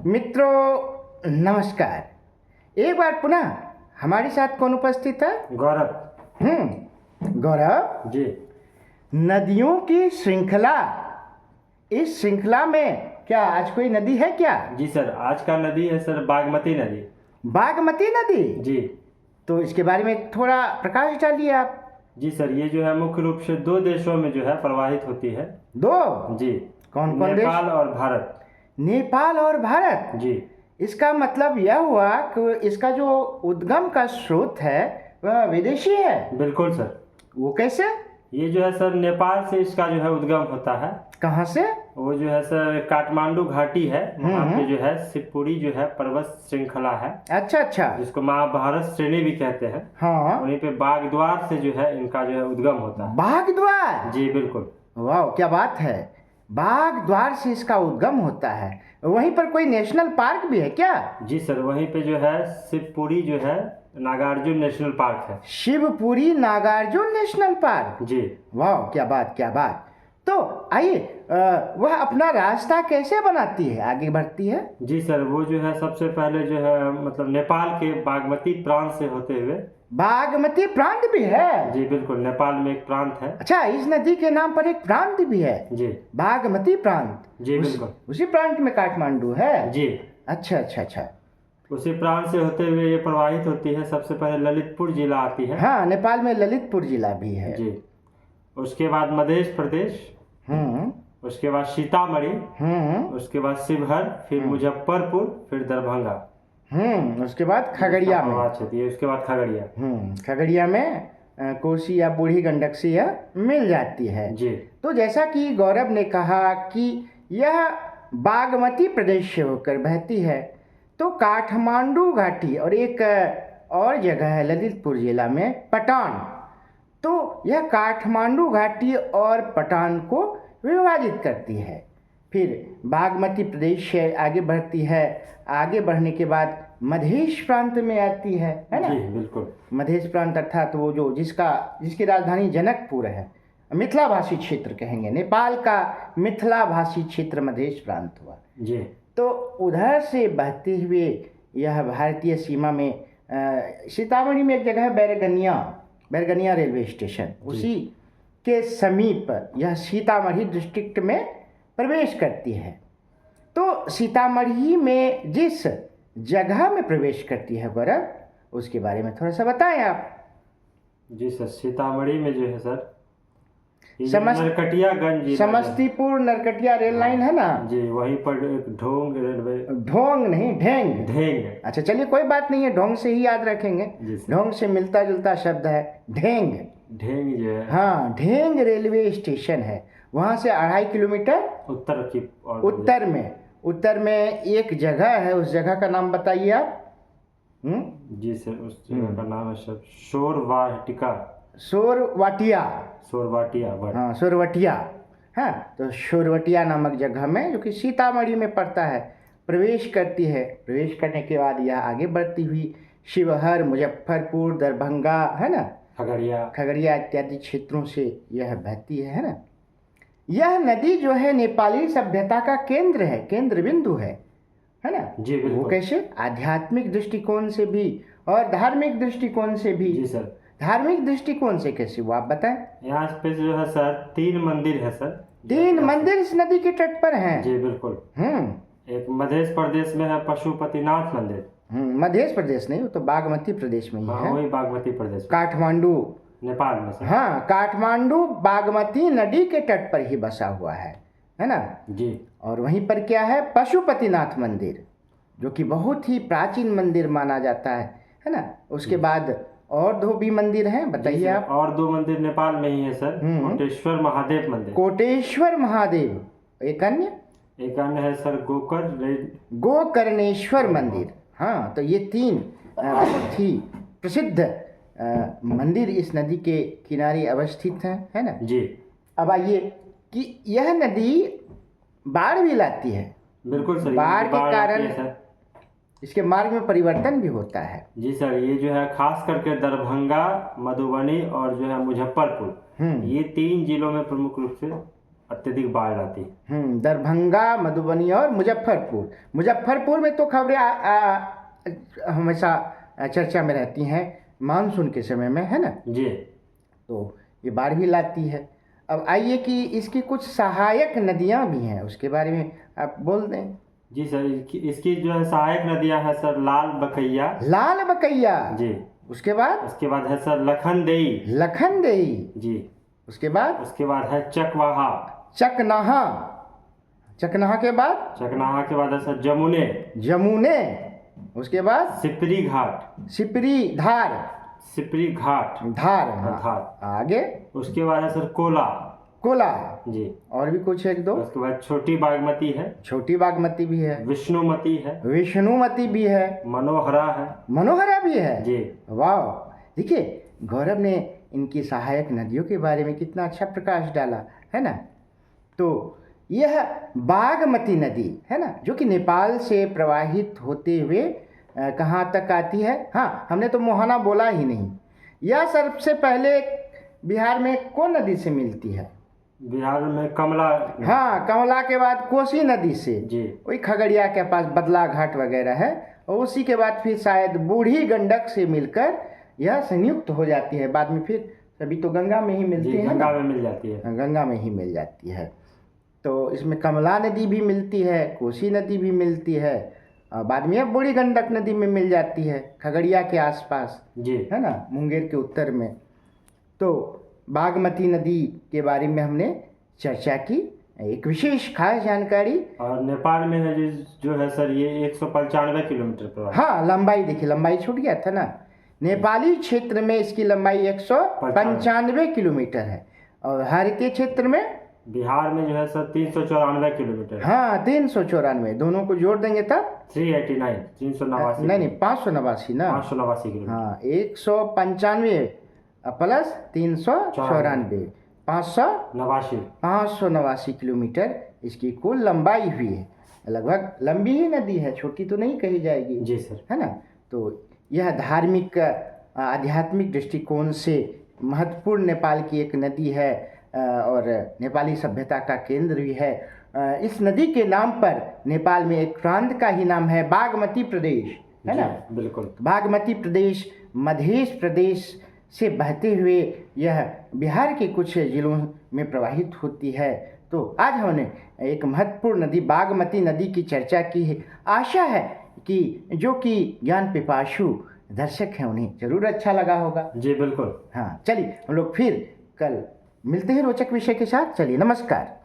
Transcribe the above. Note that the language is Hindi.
मित्रों नमस्कार। एक बार पुनः हमारे साथ कौन उपस्थित है? गौरव। गौरव जी। नदियों की श्रृंखला, इस श्रृंखला में क्या आज कोई नदी है क्या? जी सर, आज का नदी है सर बागमती नदी। बागमती नदी? जी। तो इसके बारे में थोड़ा प्रकाश डालिए आप। जी सर, ये जो है मुख्य रूप से दो देशों में जो है प्रवाहित होती है। दो? जी। कौन कौन देश? नेपाल और भारत। नेपाल और भारत? जी। इसका मतलब यह हुआ कि इसका जो उद्गम का स्रोत है वह विदेशी है। बिल्कुल सर। वो कैसे? ये जो है सर नेपाल से इसका जो है उद्गम होता है। कहाँ से? वो जो है सर काठमांडू घाटी है, वहाँ पे जो है शिवपुरी जो है पर्वत श्रृंखला है। अच्छा। जिसको महाभारत श्रेणी भी कहते हैं। हाँ। वहीं पे बागद्वार से जो है इनका जो है उद्गम होता है। बागद्वार? जी बिल्कुल। वाह क्या बात है, बागद्वार से इसका उद्गम होता है। वहीं पर कोई नेशनल पार्क भी है क्या? जी सर, वहीं पे जो है शिवपुरी जो है नागार्जुन नेशनल पार्क है। Shivpuri Nagarjun national park? जी। वाह क्या बात क्या बात। तो आइए, वह अपना रास्ता कैसे बनाती है, आगे बढ़ती है? जी सर, वो जो है सबसे पहले जो है मतलब नेपाल के बागमती प्रांत से होते हुए। बागमती प्रांत भी है? जी बिल्कुल, नेपाल में एक प्रांत है। अच्छा, इस नदी के नाम पर एक प्रांत भी है? जी। बागमती प्रांत? जी बिल्कुल। उसी प्रांत में काठमांडू है? जी। अच्छा। उसी प्रांत से होते हुए ये प्रवाहित होती है। सबसे पहले ललितपुर जिला आती है। हाँ, नेपाल में ललितपुर जिला भी है। जी। उसके बाद मध्य प्रदेश, उसके बाद सीतामढ़ी, उसके बाद शिवहर, फिर मुजफ्फरपुर, फिर दरभंगा, उसके बाद खगड़िया में। उसके बाद खगड़िया। खगड़िया में कोसी या बूढ़ी गंडक से यह मिल जाती है। जी। तो जैसा कि गौरव ने कहा कि यह बागमती प्रदेश से होकर बहती है, तो काठमांडू घाटी और एक और जगह है ललितपुर जिला में पटान, तो यह काठमांडू घाटी और पटान को विभाजित करती है। फिर बागमती प्रदेश से आगे बढ़ती है, आगे बढ़ने के बाद मधेश प्रांत में आती है ना? जी बिल्कुल। मधेश प्रांत अर्थात वो जो जिसकी राजधानी जनकपुर है, मिथिला भाषी क्षेत्र कहेंगे, नेपाल का मिथिला भाषी क्षेत्र मधेश प्रांत हुआ। जी। तो उधर से बहते हुए यह भारतीय सीमा में सीतामढ़ी में एक जगह है बैरगनिया रेलवे स्टेशन, उसी के समीप यह सीतामढ़ी डिस्ट्रिक्ट में प्रवेश करती है। तो सीतामढ़ी में जिस जगह में प्रवेश करती है गौरव, उसके बारे में थोड़ा सा बताएं आप। जी सर, सीतामढ़ी में जो है sir Narkatiaganj, Samastipur Narkatia rail line है ना? जी, वहीं पर ढोंग रेलवे। ढोंग नहीं, ढेंग। ढेंग। अच्छा चलिए, कोई बात नहीं है, ढोंग से ही याद रखेंगे। ढोंग से मिलता जुलता शब्द है ढेंग। ढेंग जो है, हाँ, ढेंग रेलवे स्टेशन है। वहाँ से 2.5 किलोमीटर उत्तर में एक जगह है, उस जगह का नाम बताइए आप। जी सर, उस जगह का नाम है सर शोरवाटिया। हाँ, शोरवटिया। हाँ, तो शोरवटिया नामक जगह में, जो कि सीतामढ़ी में पड़ता है, प्रवेश करती है। प्रवेश करने के बाद यह आगे बढ़ती हुई शिवहर, मुजफ्फरपुर, दरभंगा, है ना, खगड़िया इत्यादि क्षेत्रों से यह बहती है ना। यह नदी जो है नेपाली सभ्यता का केंद्र है, केंद्र बिंदु है ना? जी बिल्कुल। वो कैसे? आध्यात्मिक दृष्टिकोण से भी और धार्मिक दृष्टिकोण से भी। जी सर। धार्मिक दृष्टिकोण से कैसे, वो आप बताएं। यहाँ पे जो है सर 3 मंदिर है सर। 3 मंदिर इस नदी के तट पर हैं? जी बिल्कुल। एक मध्य प्रदेश में है पशुपतिनाथ मंदिर। मध्य प्रदेश नहीं, वो तो बागमती प्रदेश में ही है। वही बागमती प्रदेश, काठमांडू नेपाल में सर। हाँ, काठमांडू बागमती नदी के तट पर ही बसा हुआ है ना? जी। और वहीं पर क्या है? पशुपतिनाथ मंदिर, जो कि बहुत ही प्राचीन मंदिर माना जाता है ना? उसके बाद और 2 भी मंदिर हैं, बताइए आप। और 2 मंदिर नेपाल में ही है सर। कोटेश्वर महादेव मंदिर। कोटेश्वर महादेव। एक अन्य है सर गोकर्णेश्वर मंदिर। हाँ, तो ये 3 बहुत ही प्रसिद्ध मंदिर इस नदी के किनारे अवस्थित हैं, है ना? जी। अब आइए कि यह नदी बाढ़ भी लाती है। बिल्कुल सर। बाढ़ के कारण इसके मार्ग में परिवर्तन भी होता है। जी सर, ये जो है खास करके दरभंगा, मधुबनी और जो है मुजफ्फरपुर, ये 3 जिलों में प्रमुख रूप से अत्यधिक बाढ़ आती है। दरभंगा, मधुबनी और मुजफ्फरपुर। मुजफ्फरपुर में तो खबरें हमेशा चर्चा में रहती हैं मानसून के समय में, है ना जी। तो ये बाढ़ भी लाती है। अब आइए कि इसकी कुछ सहायक नदियाँ भी हैं, उसके बारे में आप बोल दें। जी सर, इसकी जो है सहायक नदियां हैं सर, लाल बकैया। लाल बकैया जी। उसके बाद है सर लखनदेई। लखनदेई जी। उसके बाद है चकवाहा। चकनाहा। चकनाहा के बाद है सर जमुने। जमुने। उसके बाद सिपरी घाट। सिपरी घाट। धार। आगे उसके बाद है सर कोला। जी। और भी कुछ एक दो। उसके बाद छोटी बागमती है। छोटी बागमती भी है। विष्णुमती भी है। मनोहरा भी है। जी। वाह, देखिए गौरव ने इनकी सहायक नदियों के बारे में कितना अच्छा प्रकाश डाला, है ना। तो यह बागमती नदी है ना, जो कि नेपाल से प्रवाहित होते हुए कहाँ तक आती है। हाँ, हमने तो मोहना बोला ही नहीं। यह सबसे पहले बिहार में कौन नदी से मिलती है? बिहार में कमला। हाँ, कमला के बाद कोसी नदी से। जी। वही खगड़िया के पास बदला घाट वगैरह है, और उसी के बाद फिर शायद बूढ़ी गंडक से मिलकर यह संयुक्त हो जाती है। बाद में फिर सभी तो गंगा में ही मिलती है। गंगा में मिल जाती है। गंगा में ही मिल जाती है। तो इसमें कमला नदी भी मिलती है, कोसी नदी भी मिलती है, और बाद में बूढ़ी गंडक नदी में मिल जाती है खगड़िया के आसपास। जी। है ना, मुंगेर के उत्तर में। तो बागमती नदी के बारे में हमने चर्चा की, एक विशेष खास जानकारी। और नेपाल में है जो है सर ये 195 किलोमीटर पर। हाँ, लंबाई देखिए, लंबाई छूट गया था ना। नेपाली क्षेत्र में इसकी लंबाई 195 किलोमीटर है, और भारतीय क्षेत्र में बिहार में जो है सर 394 किलोमीटर। हाँ, 394, दोनों को जोड़ देंगे तब 389 नहीं 589 ना। 589 किलोमीटर। हाँ, 195 प्लस 394, 589 किलोमीटर इसकी कुल लंबाई हुई है। लगभग लंबी ही नदी है, छोटी तो नहीं कही जाएगी। जी सर, है ना। तो यह धार्मिक आध्यात्मिक दृष्टिकोण से महत्वपूर्ण नेपाल की एक नदी है, और नेपाली सभ्यता का केंद्र भी है। इस नदी के नाम पर नेपाल में एक प्रांत का ही नाम है बागमती प्रदेश, है ना। बिल्कुल। बागमती प्रदेश मध्य प्रदेश से बहते हुए यह बिहार के कुछ जिलों में प्रवाहित होती है। तो आज हमने एक महत्वपूर्ण नदी बागमती नदी की चर्चा की है। आशा है कि जो कि ज्ञान पिपासु दर्शक हैं उन्हें जरूर अच्छा लगा होगा। जी बिल्कुल। हाँ, चलिए हम लोग फिर कल मिलते हैं रोचक विषय के साथ। चलिए, नमस्कार।